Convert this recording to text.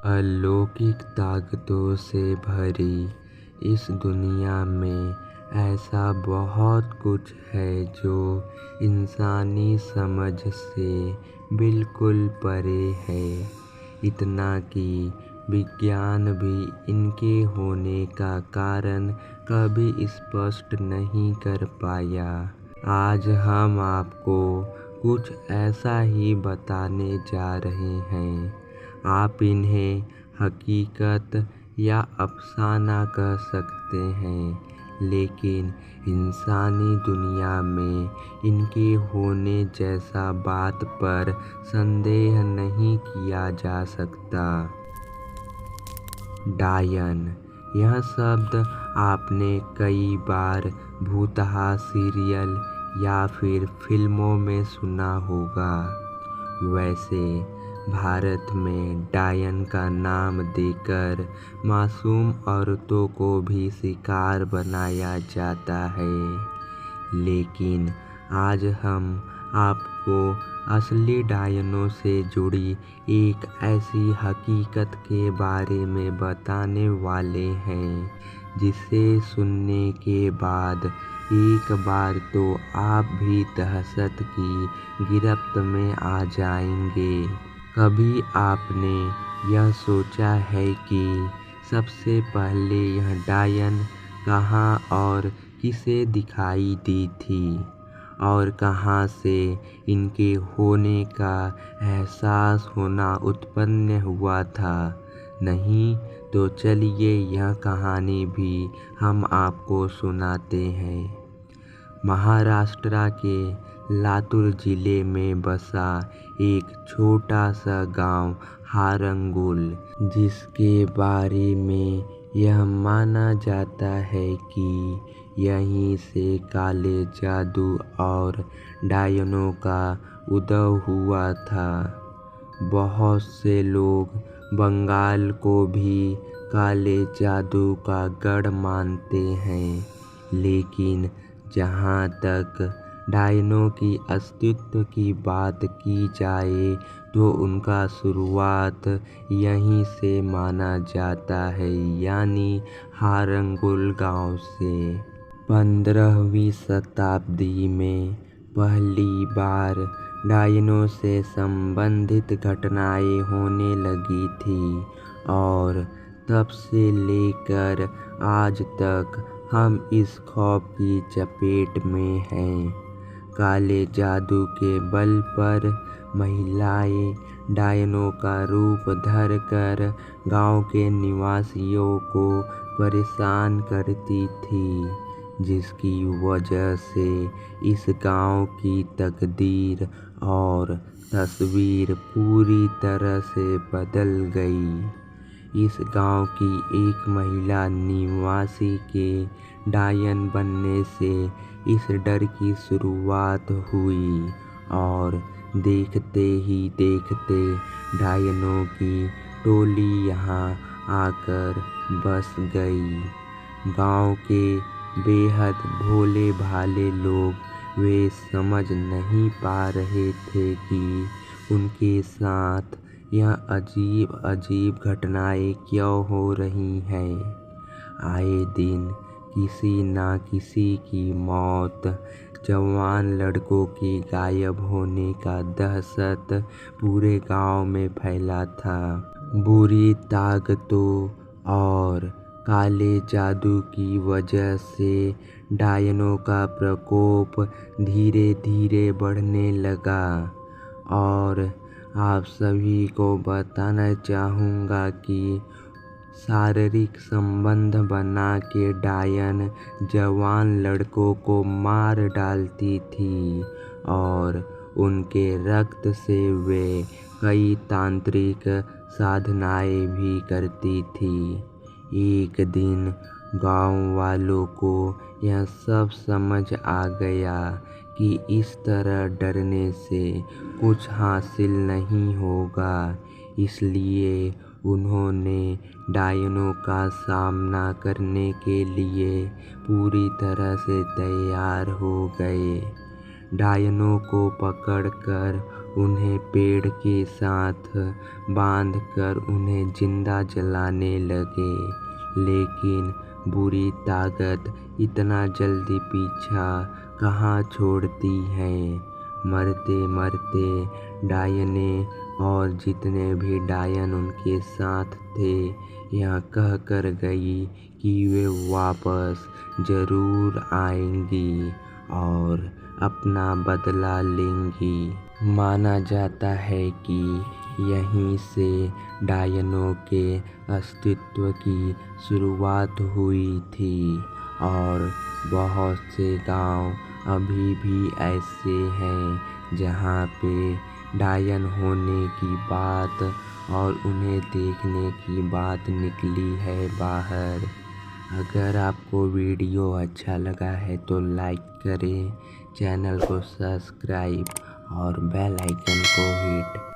अलौकिक ताकतों से भरी इस दुनिया में ऐसा बहुत कुछ है जो इंसानी समझ से बिल्कुल परे है। इतना कि विज्ञान भी इनके होने का कारण कभी स्पष्ट नहीं कर पाया। आज हम आपको कुछ ऐसा ही बताने जा रहे हैं। आप इन्हें हकीकत या अफसाना कह सकते हैं, लेकिन इंसानी दुनिया में इनके होने जैसा बात पर संदेह नहीं किया जा सकता। डायन, यह शब्द आपने कई बार भूतहा सीरियल या फिर फिल्मों में सुना होगा। वैसे भारत में डायन का नाम देकर मासूम औरतों को भी शिकार बनाया जाता है। लेकिन आज हम आपको असली डायनों से जुड़ी एक ऐसी हकीकत के बारे में बताने वाले हैं, जिसे सुनने के बाद एक बार तो आप भी दहशत की गिरफ्त में आ जाएंगे। कभी आपने यह सोचा है कि सबसे पहले यह डायन कहाँ और किसे दिखाई दी थी, और कहाँ से इनके होने का एहसास होना उत्पन्न हुआ था? नहीं तो चलिए यह कहानी भी हम आपको सुनाते हैं। महाराष्ट्र के लातूर जिले में बसा एक छोटा सा गांव हारंगुल, जिसके बारे में यह माना जाता है कि यहीं से काले जादू और डायनों का उदय हुआ था। बहुत से लोग बंगाल को भी काले जादू का गढ़ मानते हैं, लेकिन जहाँ तक डायनों की अस्तित्व की बात की जाए तो उनका शुरुआत यहीं से माना जाता है, यानी हारंगुल गांव से। 15वीं शताब्दी में पहली बार डायनों से संबंधित घटनाएं होने लगी थी, और तब से लेकर आज तक हम इस खौफ की चपेट में हैं। काले जादू के बल पर महिलाएं डायनों का रूप धरकर गांव के निवासियों को परेशान करती थी, जिसकी वजह से इस गांव की तकदीर और तस्वीर पूरी तरह से बदल गई। इस गांव की एक महिला निवासी के डायन बनने से इस डर की शुरुआत हुई, और देखते ही देखते डायनों की टोली यहाँ आकर बस गई। गांव के बेहद भोले भाले लोग वे समझ नहीं पा रहे थे कि उनके साथ यह अजीब अजीब घटनाएं क्यों हो रही हैं। आए दिन किसी न किसी की मौत, जवान लड़कों के गायब होने का दहशत पूरे गांव में फैला था। बुरी ताकतों और काले जादू की वजह से डायनों का प्रकोप धीरे धीरे बढ़ने लगा, और आप सभी को बताना चाहूँगा कि शारीरिक संबंध बना के डायन जवान लड़कों को मार डालती थी, और उनके रक्त से वे कई तांत्रिक साधनाएं भी करती थी। एक दिन गांव वालों को यह सब समझ आ गया कि इस तरह डरने से कुछ हासिल नहीं होगा, इसलिए उन्होंने डायनों का सामना करने के लिए पूरी तरह से तैयार हो गए। डायनों को पकड़कर उन्हें पेड़ के साथ बांधकर उन्हें जिंदा जलाने लगे। लेकिन बुरी ताकत इतना जल्दी पीछा कहाँ छोड़ती है। मरते मरते डायने और जितने भी डायन उनके साथ थे यह कह कर गई कि वे वापस जरूर आएंगी और अपना बदला लेंगी। माना जाता है कि यहीं से डायनों के अस्तित्व की शुरुआत हुई थी और बहुत से गांव अभी भी ऐसे हैं जहां पे डायन होने की बात और उन्हें देखने की बात निकली है बाहर। अगर आपको वीडियो अच्छा लगा है तो लाइक करें, चैनल को सब्सक्राइब और बेल आइकन को हिट